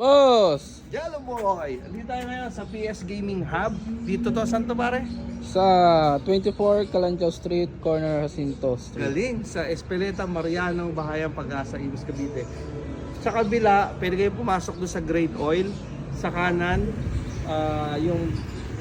Boss! Yellow boy! Dito tayo ngayon sa PS Gaming Hub. Dito to, saan to pare? Sa 24 Calanchao Street, corner Jacinto Street. Galing, sa Espeleta, Mariano, Bahayang, Pag-asa, Imus, Cavite. Sa kabila, pwede kayo pumasok doon sa Great Oil. Sa kanan, yung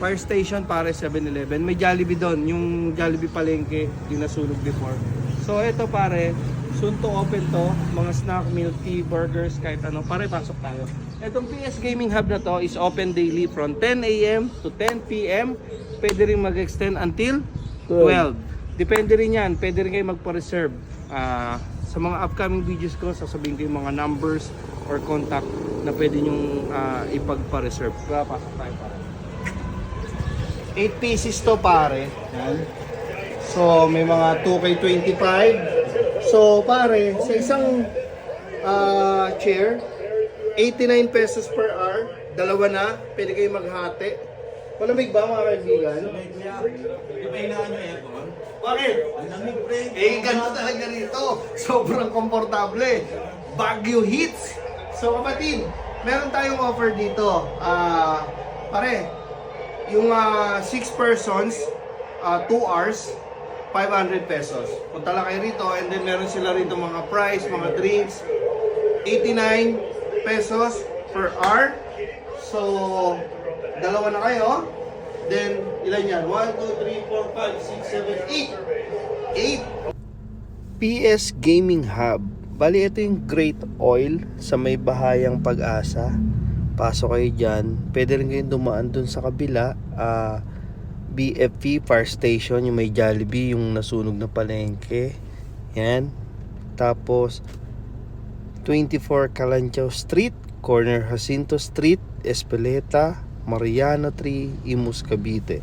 fire station pare 7-Eleven. May Jollibee doon, yung Jollibee palengke, yung nasunog before. So ito pare, soon to open to, mga snack, milk tea, burgers, kahit ano. Pare, pasok tayo. Itong PS Gaming Hub na to is open daily from 10 a.m. to 10 p.m. Pwede rin mag-extend until 12. Depende rin yan, pwede rin kayo magpa-reserve. Sa mga upcoming videos ko, sasabihin ko yung mga numbers or contact na pwede nyong ipagpa-reserve. Kaya pasok tayo pare. 8 pieces to pare. Yan. So may mga 2K25. So pare, sa isang chair, 89 pesos per hour. Dalawa na, pwede kayo maghati. Malamig ba mga kaibigan? Di ba hinaan nyo aircon? Bakit? Ang lamig, pre. Ganito talaga rito. Sobrang komportable. Baguio Hits. So kapatid, meron tayong offer dito. Pare, yung 6 persons, 2 hours, 500 pesos. Punta lang kayo rito and then meron sila rito mga price, mga drinks. 89 pesos per hour. So, dalawa na kayo. Then, ilan yan? 1, 2, 3, 4, 5, 6, 7, 8. 8. PS Gaming Hub. Bali, ito yung Great Oil sa may Bahayang Pag-asa. Pasok kayo dyan. Pwede rin kayong dumaan dun sa kabila. BFP Fire Station, yung may Jollibee, yung nasunog na palengke. Yan. Tapos, 24 Calanchao Street, corner Jacinto Street, Espeleta, Mariano 3, Imus, Cavite.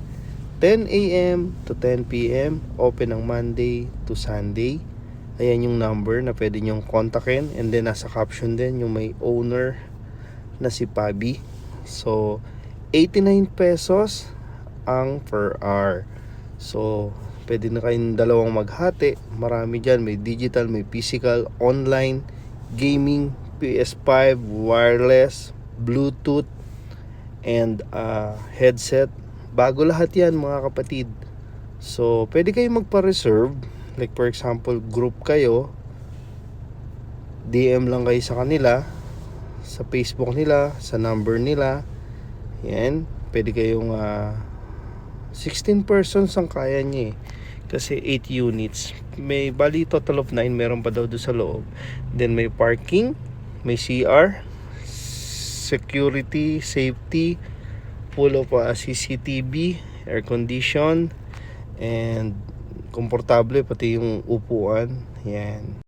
10 a.m. to 10 p.m. Open ng Monday to Sunday. Ayan yung number na pwede nyong kontakin. And then nasa caption din yung may owner na si Pabi. So 89 pesos ang per hour. So pwede na kayong dalawang maghati. Marami dyan. May digital, may physical, online, gaming, PS5, wireless, Bluetooth, and headset. Bago lahat yan mga kapatid. So pwede kayong magpa-reserve. Like for example, group kayo, DM lang kayo sa kanila, sa Facebook nila, sa number nila. Yan, pwede kayong 16 persons ang kaya niya kasi 8 units. May bali total of 9, meron pa daw doon sa loob. Then may parking, may CR, security, safety, full of CCTV, air condition, and komportable pati yung upuan. Yan.